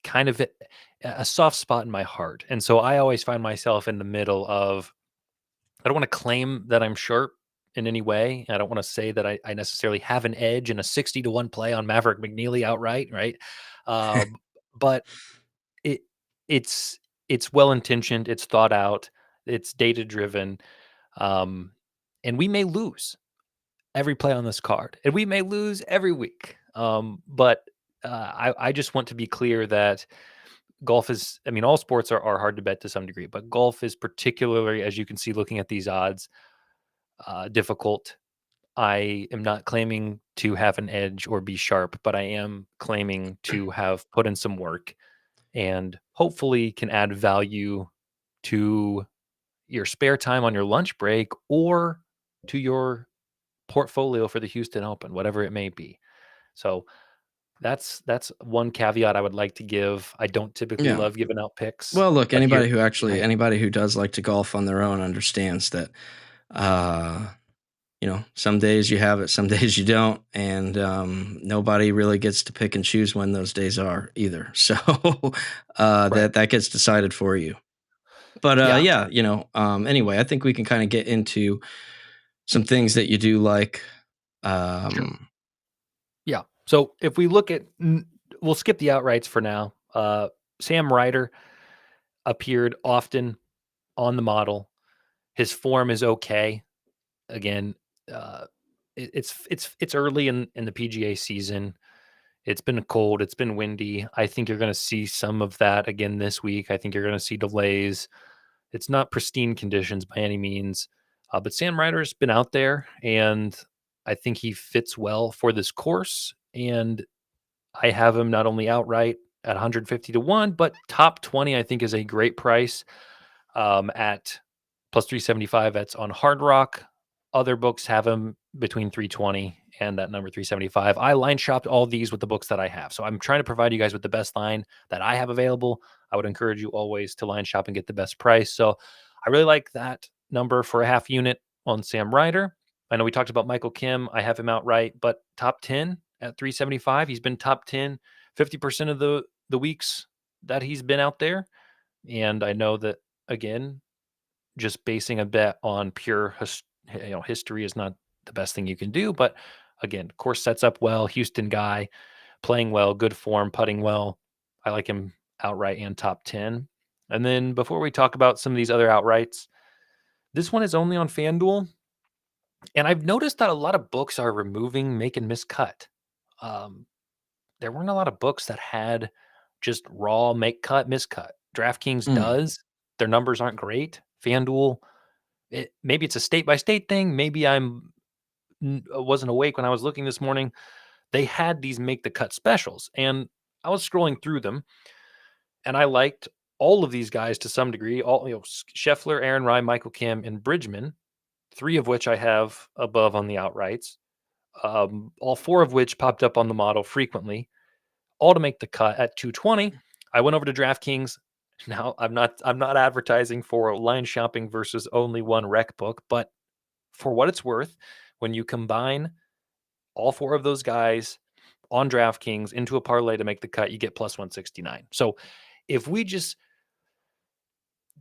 Speaker 2: kind of a soft spot in my heart. And so I always find myself in the middle of, I don't want to claim that I'm sharp in any way. I don't want to say that I necessarily have an edge in a 60-1 play on Maverick McNeely outright, right? Um, but it it's it's well intentioned, it's thought out, it's data driven, um, and we may lose every play on this card, and we may lose every week. But I just want to be clear that golf is, I mean, all sports are hard to bet to some degree, but golf is particularly, as you can see looking at these odds, difficult. I am not claiming to have an edge or be sharp, but I am claiming to have put in some work and hopefully can add value to your spare time on your lunch break or to your portfolio for the Houston Open, whatever it may be. So that's one caveat I would like to give. I don't typically
Speaker 1: Yeah.
Speaker 2: love giving out picks,
Speaker 1: Well, look,
Speaker 2: but here,
Speaker 1: anybody who does like to golf on their own understands that, uh, some days you have it, some days you don't, and nobody really gets to pick and choose when those days are either. So
Speaker 2: right?
Speaker 1: that gets decided for you. But
Speaker 2: Yeah,
Speaker 1: yeah, anyway, I think we can kind of get into some things that you do like.
Speaker 2: sure.
Speaker 1: Um,
Speaker 2: Yeah. So if we look at, we'll skip the outrights for now. Sam Ryder appeared often on the model. His form is okay. Again, uh, it's early in the PGA season. It's been cold. It's been windy. I think you're going to see some of that again this week. I think you're going to see delays. It's not pristine conditions by any means, but Sam Ryder's been out there, and I think he fits well for this course. And I have him not only outright at 150-1, but top 20. I think is a great price at plus 375. That's on Hard Rock. Other books have him between 320 and that number 375. I line shopped all these with the books that I have. So I'm trying to provide you guys with the best line that I have available. I would encourage you always to line shop and get the best price. So I really like that number for a half unit on Sam Ryder. I know we talked about Michael Kim. I have him outright, but top 10 at 375. He's been top 10 50% of the weeks that he's been out there. And I know that, again, just basing a bet on pure history is not the best thing you can do. But again, course sets up well. Houston guy, playing well, good form, putting well. I like him outright and top 10. And then before we talk about some of these other outrights, this one is only on FanDuel. And I've noticed that a lot of books are removing make and miss cut. Um, there weren't a lot of books that had just raw make cut, miscut. DraftKings
Speaker 1: mm,
Speaker 2: does. Their numbers aren't great. FanDuel, maybe it's a state by state thing. Maybe wasn't awake when I was looking this morning. They had these make the cut specials, and I was scrolling through them, and I liked all of these guys to some degree. All Scheffler, Aaron Rai, Michael Kim, and Bridgman, three of which I have above on the outrights. All four of which popped up on the model frequently, all to make the cut at 220. I went over to DraftKings. Now I'm not advertising for line shopping versus only one rec book, but for what it's worth, when you combine all four of those guys on DraftKings into a parlay to make the cut, you get plus 169. So if we just,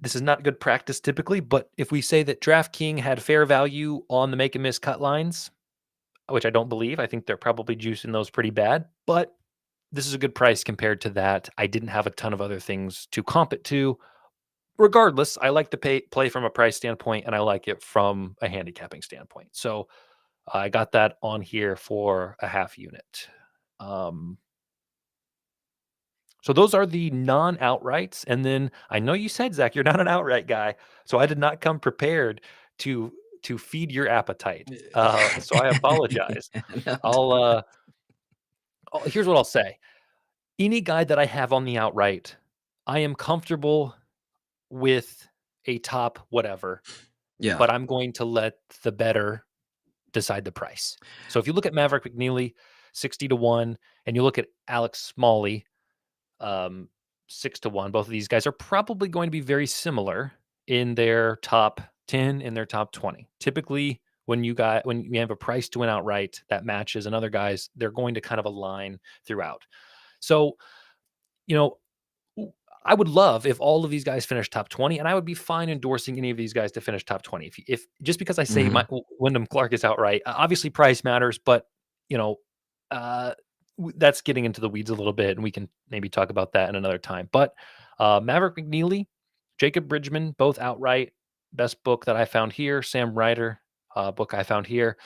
Speaker 2: this is not good practice typically, but if we say that DraftKings had fair value on the make and miss cut lines, which I don't believe, I think they're probably juicing those pretty bad, but this is a good price compared to that. I didn't have a ton of other things to comp it to. Regardless, I like to play from a price standpoint, and I like it from a handicapping standpoint. So I got that on here for a half unit. Um, so those are the non-outrights. And then I know you said, Zach, you're not an outright guy, so I did not come prepared to feed your appetite. So I apologize.
Speaker 1: no,
Speaker 2: I'll here's what I'll say. Any guy that I have on the outright, I am comfortable with a top whatever,
Speaker 1: yeah,
Speaker 2: but I'm going to let the better decide the price. So if you look at Maverick McNeely, 60-1, and you look at Alex Smalley, 6-1. Both of these guys are probably going to be very similar in their top 10, in their top 20. Typically, when you have a price to win outright that matches another guy's, they're going to kind of align throughout. So, you know, I would love if all of these guys finish top 20, and I would be fine endorsing any of these guys to finish top 20. If just because I say Wyndham Clark is outright, obviously price matters, but you know, that's getting into the weeds a little bit, and we can maybe talk about that in another time. But Maverick McNeely, Jacob Bridgman, both outright. Best book that I found here. Sam Ryder, book I found here.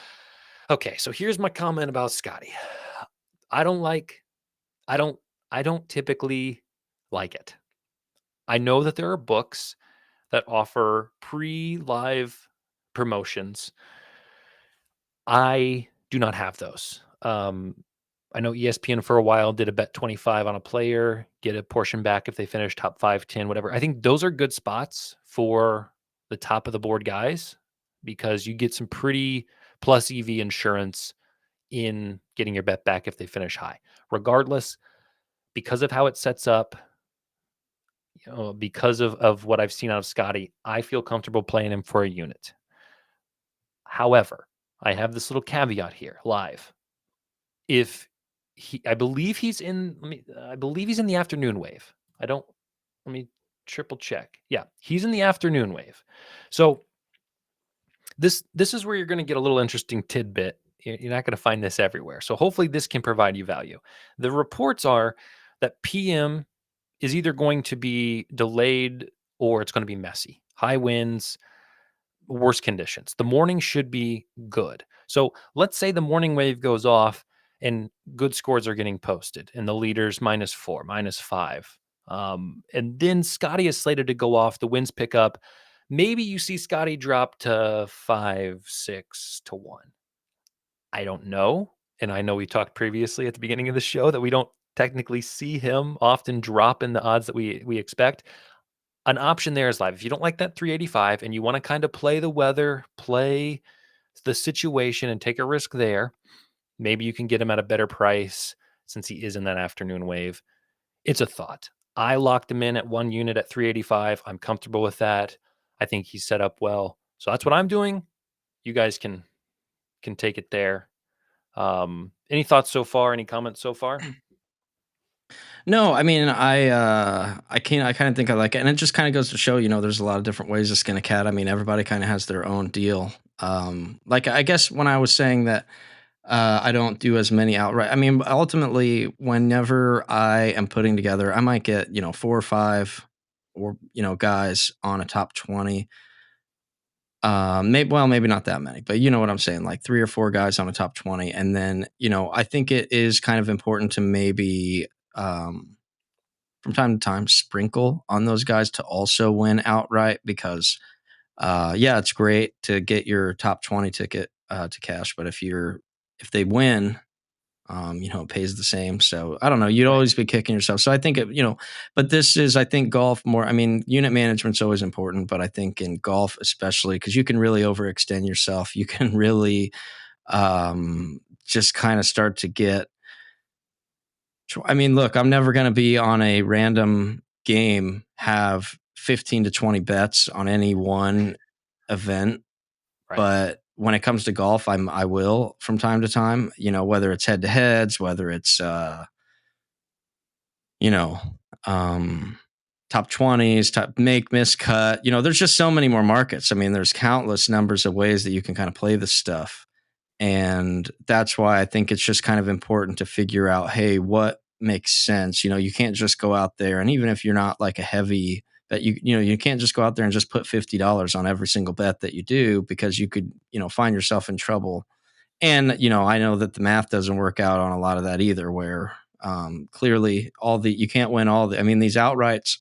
Speaker 2: Okay, so here's my comment about Scotty. I don't typically like it. I know that there are books that offer pre-live promotions. I do not have those. I know ESPN for a while did a bet 25 on a player, get a portion back if they finish top 5, 10, whatever. I think those are good spots for the top of the board guys because you get some pretty plus EV insurance in getting your bet back if they finish high. Regardless, because of how it sets up, because of what I've seen out of Scotty, I feel comfortable playing him for a unit. However, I have this little caveat here live. I believe he's in the afternoon wave. Let me triple check. Yeah, he's in the afternoon wave. So this is where you're going to get a little interesting tidbit. You're not going to find this everywhere. So hopefully this can provide you value. The reports are that PM is either going to be delayed or it's going to be messy. High winds, worse conditions. The morning should be good. So let's say the morning wave goes off and good scores are getting posted and the leaders -4, -5. And then Scotty is slated to go off. The winds pick up. Maybe you see Scotty drop to 5, 6-1. I don't know. And I know we talked previously at the beginning of the show that we don't technically see him often drop in the odds that we expect. An option there is live. If you don't like that 385 and you want to kind of play the weather, play the situation and take a risk there, maybe you can get him at a better price since he is in that afternoon wave. It's a thought. I locked him in at one unit at 385. I'm comfortable with that. I think he's set up well. So that's what I'm doing. You guys can take it there. Any thoughts so far? Any comments so far?
Speaker 1: No, I mean, I kind of think I like it, and it just kind of goes to show, there's a lot of different ways to skin a cat. I mean, everybody kind of has their own deal. Like I guess when I was saying that I don't do as many outright. I mean, ultimately, whenever I am putting together, I might get 4 or 5 or guys on a top 20. Maybe not that many, but you know what I'm saying, like 3 or 4 guys on a top 20, and then I think it is kind of important to maybe from time to time sprinkle on those guys to also win outright because yeah, it's great to get your top 20 ticket to cash, but if they win, it pays the same. So I don't know. You'd always be kicking yourself. So I think but this is, I think, golf more. I mean, unit management's always important, but I think in golf especially because you can really overextend yourself. You can really just kind of start to get. I mean, look, I'm never going to be on a random game have 15 to 20 bets on any one event,
Speaker 2: Right.
Speaker 1: but when it comes to golf, I will from time to time, whether it's head to heads, whether it's, top 20s, top make, miss, cut, there's just so many more markets. I mean, there's countless numbers of ways that you can kind of play this stuff. And that's why I think it's just kind of important to figure out, hey, what makes sense? You can't just go out there. And even if you're not like a heavy bet, you can't just go out there and just put $50 on every single bet that you do because you could, find yourself in trouble. And, I know that the math doesn't work out on a lot of that either, where clearly you can't win I mean, these outrights,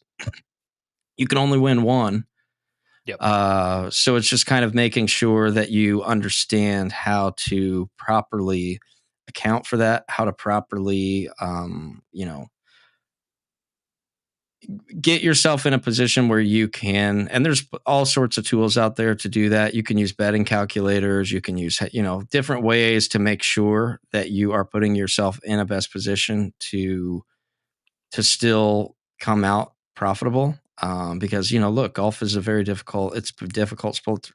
Speaker 1: you can only win one.
Speaker 2: Yep.
Speaker 1: So it's just kind of making sure that you understand how to properly account for that, how to properly, get yourself in a position where you can, and there's all sorts of tools out there to do that. You can use betting calculators, you can use, different ways to make sure that you are putting yourself in a best position to still come out profitable. Because look, golf is a very difficult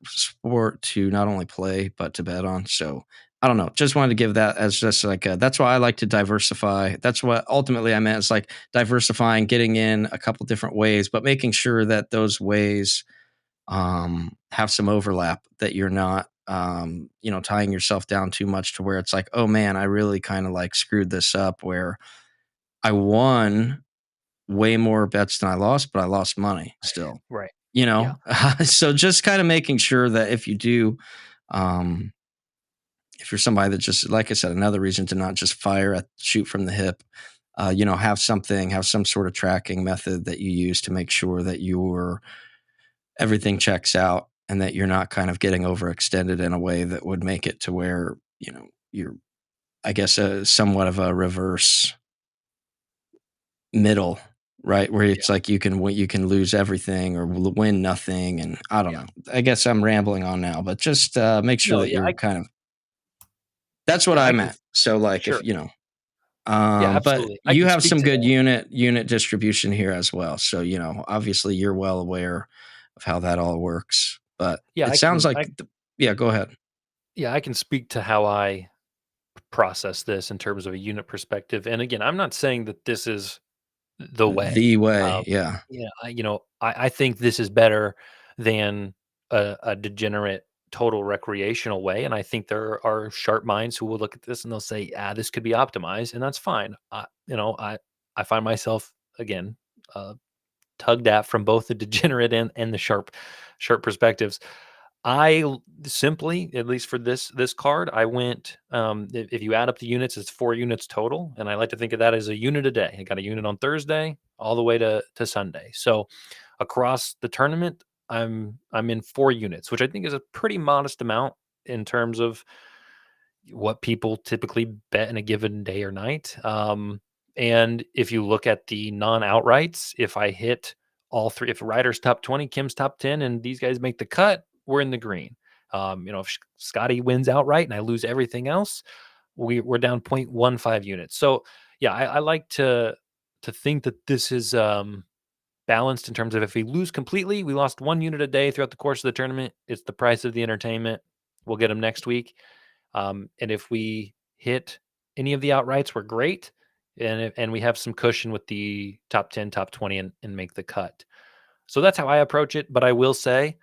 Speaker 1: sport to not only play but to bet on. So I don't know. Just wanted to give that as just like that's why I like to diversify. That's what ultimately I meant. It's like diversifying, getting in a couple different ways, but making sure that those ways have some overlap. That you're not tying yourself down too much to where it's like, oh man, I really kind of like screwed this up where I won way more bets than I lost, but I lost money still,
Speaker 2: Right.
Speaker 1: you
Speaker 2: Yeah.
Speaker 1: know? So just kind of making sure that if you do, um, if you're somebody that just, like I said, another reason to not just shoot from the hip, have some sort of tracking method that you use to make sure that everything checks out and that you're not kind of getting overextended in a way that would make it to where, you're, I guess, somewhat of a reverse middle, right? Where it's
Speaker 2: Yeah.
Speaker 1: like you can lose everything or win nothing, and I don't
Speaker 2: Yeah.
Speaker 1: know. I guess I'm rambling on now, but just make sure
Speaker 2: No,
Speaker 1: that
Speaker 2: yeah,
Speaker 1: you're kind of. That's what
Speaker 2: yeah,
Speaker 1: I
Speaker 2: I can
Speaker 1: meant. So like if
Speaker 2: sure. Yeah,
Speaker 1: but
Speaker 2: absolutely. I
Speaker 1: you
Speaker 2: can
Speaker 1: have
Speaker 2: speak
Speaker 1: some
Speaker 2: to
Speaker 1: good
Speaker 2: that.
Speaker 1: unit distribution here as well. So obviously you're well aware of how that all works. But
Speaker 2: Yeah,
Speaker 1: it
Speaker 2: I
Speaker 1: sounds
Speaker 2: can
Speaker 1: like, yeah. Go ahead.
Speaker 2: I can speak to how I process this in terms of a unit perspective. And again, I'm not saying that this is the way.
Speaker 1: The way, yeah,
Speaker 2: Yeah, I think this is better than a degenerate total recreational way. And I think there are sharp minds who will look at this and they'll say, "Ah, this could be optimized," and that's fine. I find myself again tugged at from both the degenerate and the sharp perspectives. Simply, at least for this card, I went. If you add up the units, it's 4 units total, and I like to think of that as a unit a day. I got a unit on Thursday, all the way to Sunday. So across the tournament, I'm in 4 units, which I think is a pretty modest amount in terms of what people typically bet in a given day or night. And if you look at the non-outrights, if I hit all three, if Ryder's top 20, Kim's top 10, and these guys make the cut, we're in the green. If Scotty wins outright and I lose everything else, we're down 0.15 units. So yeah, I like to think that this is balanced in terms of if we lose completely, we lost 1 unit a day throughout the course of the tournament. It's the price of the entertainment. We'll get them next week. And if we hit any of the outrights, we're great. And we have some cushion with the top 10, top 20, and make the cut. So that's how I approach it. But I will say,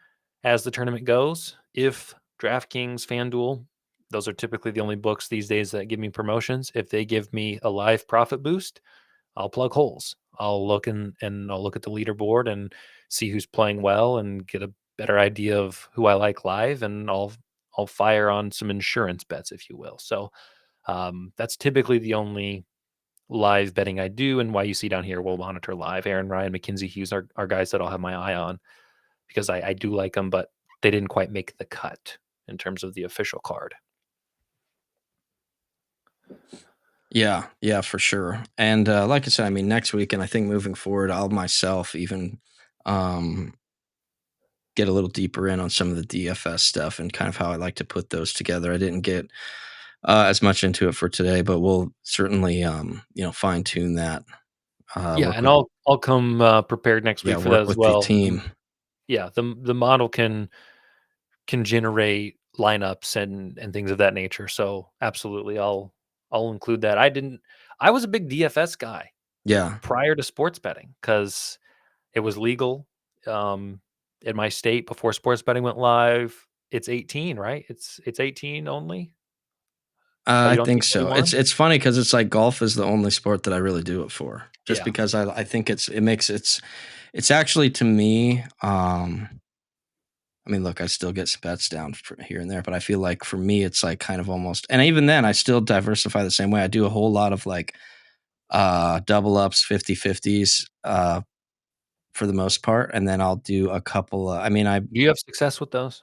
Speaker 2: as the tournament goes, if DraftKings, FanDuel, those are typically the only books these days that give me promotions. If they give me a live profit boost, I'll plug holes. I'll look and I'll look at the leaderboard and see who's playing well and get a better idea of who I like live, and I'll fire on some insurance bets, if you will. So that's typically the only live betting I do, and why you see down here, we'll monitor live. Aaron Ryan, Mackenzie Hughes are guys that I'll have my eye on because I do like them, but they didn't quite make the cut in terms of the official card.
Speaker 1: Yeah, for sure. And like I said, I mean, next week, and I think moving forward, I'll myself even um, get a little deeper in on some of the DFS stuff and kind of how I like to put those together. I didn't get as much into it for today, but we'll certainly, fine tune that.
Speaker 2: Yeah,
Speaker 1: Work
Speaker 2: and
Speaker 1: with,
Speaker 2: I'll come prepared next
Speaker 1: yeah,
Speaker 2: week for that
Speaker 1: work
Speaker 2: as
Speaker 1: with the
Speaker 2: well.
Speaker 1: team.
Speaker 2: Yeah, the model can generate lineups and things of that nature. So absolutely, I'll include that. I was a big DFS guy
Speaker 1: Yeah,
Speaker 2: prior to sports betting because it was legal in my state before sports betting went live. It's 18, right? It's 18 only. You
Speaker 1: I
Speaker 2: don't
Speaker 1: think
Speaker 2: need
Speaker 1: so.
Speaker 2: 21.
Speaker 1: It's funny because it's like golf is the only sport that I really do it for, just
Speaker 2: Yeah,
Speaker 1: because I think it's actually to me. I mean, look, I still get some bets down for here and there, but I feel like for me, it's like kind of almost, and even then, I still diversify the same way. I do a whole lot of like double ups, 50/50s for the most part, and then I'll do a couple. I mean,
Speaker 2: do you have success with those?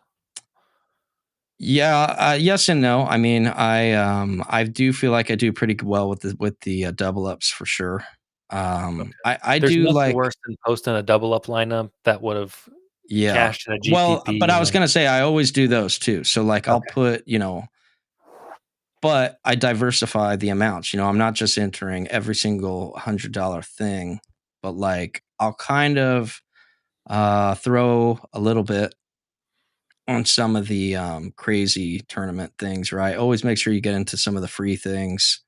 Speaker 1: yeah, yes and no. I mean, I do feel like I do pretty well with the double ups for sure. I
Speaker 2: There's
Speaker 1: do
Speaker 2: nothing
Speaker 1: like
Speaker 2: worse than posting a double up lineup that would've
Speaker 1: yeah.
Speaker 2: cashed in a
Speaker 1: Well,
Speaker 2: GPP
Speaker 1: but I
Speaker 2: and
Speaker 1: was
Speaker 2: then
Speaker 1: gonna say I always do those too. So like I'll
Speaker 2: okay.
Speaker 1: put, but I diversify the amounts. I'm not just entering every single $100 thing, but like I'll kind of throw a little bit on some of the crazy tournament things, right? Always make sure you get into some of the free things.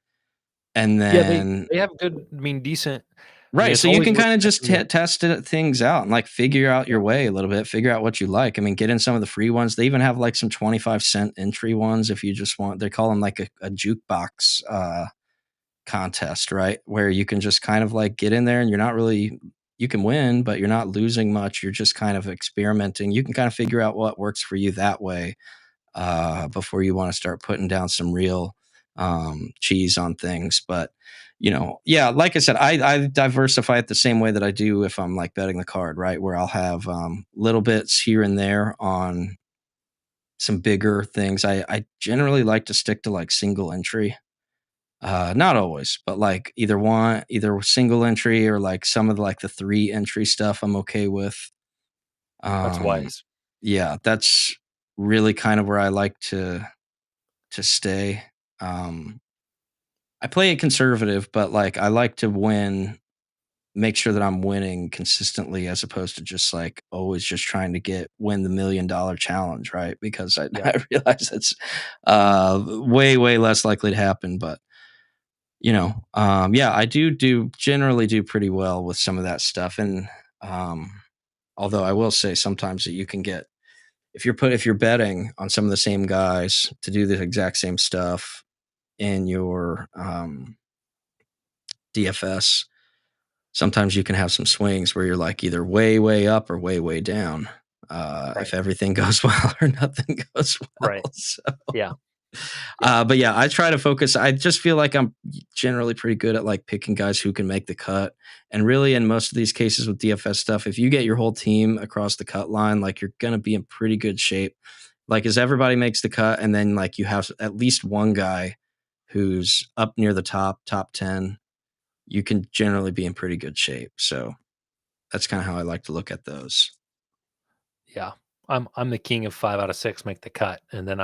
Speaker 1: And
Speaker 2: Yeah, they
Speaker 1: then
Speaker 2: they have good decent
Speaker 1: right,
Speaker 2: it's
Speaker 1: so you
Speaker 2: always
Speaker 1: can
Speaker 2: worth
Speaker 1: kinda just
Speaker 2: checking the
Speaker 1: test things out and, like, figure out
Speaker 2: yeah,
Speaker 1: your way a little bit, figure out what you like. I mean, get in some of the free ones. They even have, like, some 25-cent entry ones if you just want they call them, like, a jukebox, contest, right? Where you can just kind of, like, get in there and you're not really you can win, but you're not losing much, you're just kind of experimenting. You can kinda figure out what works for you that way, before you want to start putting down some real cheese on things. But yeah, like I said, I diversify it the same way that I do if I'm like betting the card, right? Where I'll have little bits here and there on some bigger things. I generally like to stick to like single entry. Not always, but like either single entry or like some of like the 3 entry stuff I'm okay with.
Speaker 2: that's
Speaker 1: Um,
Speaker 2: wise.
Speaker 1: yeah, that's really kind of where I like to stay. Um, I play it conservative, but like I like to make sure that I'm winning consistently as opposed to just like always just trying to win the $1 million challenge, right? Because I,
Speaker 2: Yeah.
Speaker 1: I realize it's way, way less likely to happen. But yeah, I do generally do pretty well with some of that stuff. And although I will say sometimes that you can get if you're betting on some of the same guys to do the exact same stuff in your DFS, sometimes you can have some swings where you're like either way, way up or way, way down.
Speaker 2: Right.
Speaker 1: If everything goes well or nothing goes well.
Speaker 2: Right. Yeah. Yeah.
Speaker 1: But yeah, I try to focus. I just feel like I'm generally pretty good at like picking guys who can make the cut. And really, in most of these cases with DFS stuff, if you get your whole team across the cut line, like you're going to be in pretty good shape. Like, as everybody makes the cut, and then like you have at least one guy who's up near the top 10, you can generally be in pretty good shape. So that's kind of how I like to look at those.
Speaker 2: Yeah. I'm the king of 5 out of 6 make the cut, and then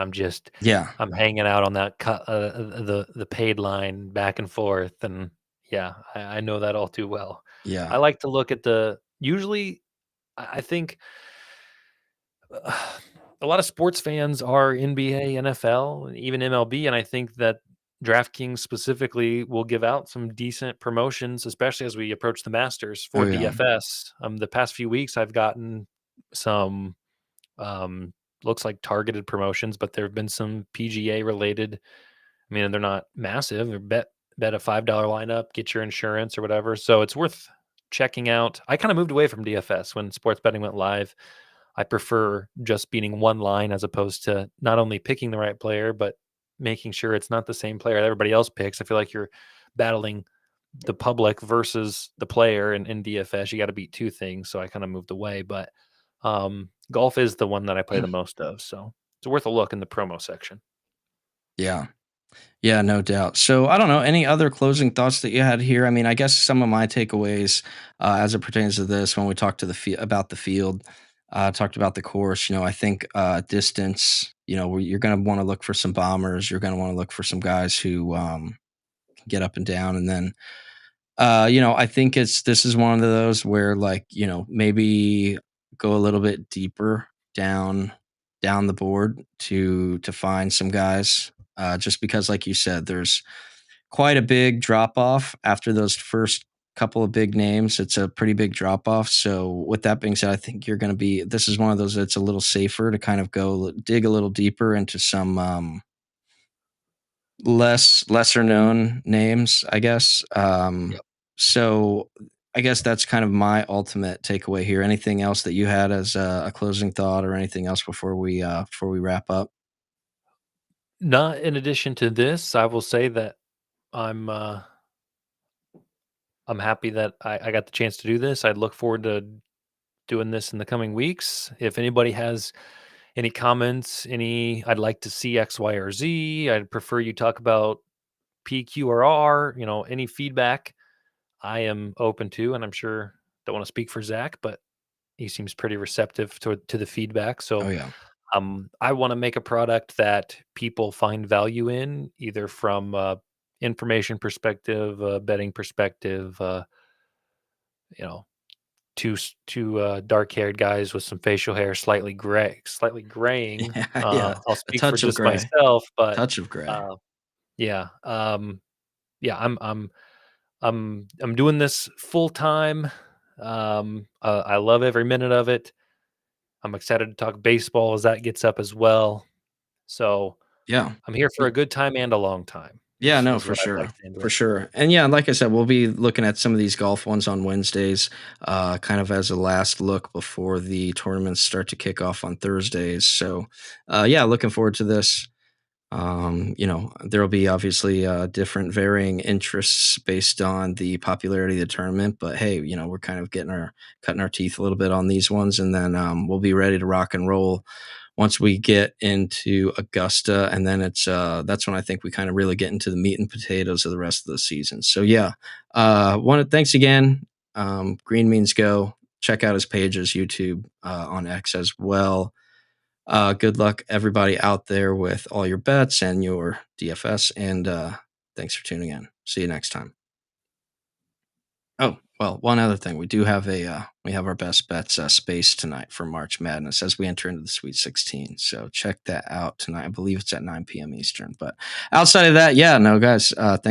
Speaker 1: Yeah.
Speaker 2: I'm hanging out on that cut the paid line back and forth, and yeah, I know that all too well. I
Speaker 1: Yeah.
Speaker 2: like to look at the usually, I think a lot of sports fans are NBA, NFL, and even MLB, and I think that DraftKings specifically will give out some decent promotions, especially as we approach the Masters
Speaker 1: Oh,
Speaker 2: for
Speaker 1: yeah.
Speaker 2: DFS. The past few weeks, I've gotten some um, looks like targeted promotions, but there have been some PGA related. I mean, they're not massive. They're bet a $5 lineup, get your insurance or whatever. So it's worth checking out. I kind of moved away from DFS when sports betting went live. I prefer just beating one line as opposed to not only picking the right player, but making sure it's not the same player that everybody else picks. I feel like you're battling the public versus the player in DFS. You got to beat two things. So I kind of moved away. But golf is the one that I play the most of. So it's worth a look in the promo section.
Speaker 1: Yeah. Yeah, no doubt. So I don't know, any other closing thoughts that you had here? I mean, I guess some of my takeaways as it pertains to this when we talked to about the field, talked about the course. I think distance. Where you're going to want to look for some bombers. You're going to want to look for some guys who can get up and down, and then I think this is one of those where like maybe go a little bit deeper down the board to find some guys. Just because, like you said, there's quite a big drop off after those first couple of big names. It's a pretty big drop off. So with that being said, I think you're going to be. This is one of those that's a little safer to kind of go dig a little deeper into some lesser known names, I guess.
Speaker 2: Yep.
Speaker 1: So I guess that's kind of my ultimate takeaway here. Anything else that you had as a closing thought, or anything else before we wrap up?
Speaker 2: Not in addition to this, I will say that I'm uh, I'm happy that I got the chance to do this. I look forward to doing this in the coming weeks. If anybody has any comments, I'd like to see X, Y, or Z. I'd prefer you talk about PQRR, any feedback. I am open to, and I'm sure don't want to speak for Zach, but he seems pretty receptive to the feedback.
Speaker 1: Oh
Speaker 2: So
Speaker 1: yeah.
Speaker 2: I want to make a product that people find value in, either from information perspective, betting perspective, you know, two dark haired guys with some facial hair, slightly graying.
Speaker 1: Yeah, yeah.
Speaker 2: I'll
Speaker 1: A
Speaker 2: speak for
Speaker 1: touch of
Speaker 2: just
Speaker 1: gray.
Speaker 2: myself, but
Speaker 1: Touch of gray.
Speaker 2: uh, yeah, yeah, I'm doing this full time. I love every minute of it. I'm excited to talk baseball as that gets up as well. So
Speaker 1: Yeah.
Speaker 2: I'm here for a good time and a long time
Speaker 1: Yeah, no,
Speaker 2: is
Speaker 1: for
Speaker 2: what I'd like
Speaker 1: sure.
Speaker 2: to end
Speaker 1: For
Speaker 2: with.
Speaker 1: sure. And yeah, like I said, we'll be looking at some of these golf ones on Wednesdays, kind of as a last look before the tournaments start to kick off on Thursdays. So, yeah, looking forward to this. There'll be obviously different varying interests based on the popularity of the tournament, but hey, we're kind of cutting our teeth a little bit on these ones, and then we'll be ready to rock and roll once we get into Augusta, and then that's when I think we kind of really get into the meat and potatoes of the rest of the season. So yeah, thanks again, Green Means Go. Check out his pages, YouTube, on X as well. Good luck, everybody out there, with all your bets and your DFS. And thanks for tuning in. See you next time. Oh, well, one other thing, we have our best bets space tonight for March Madness as we enter into the Sweet 16. So check that out tonight. I believe it's at 9 p.m. Eastern. But outside of that, yeah, no, guys, thanks.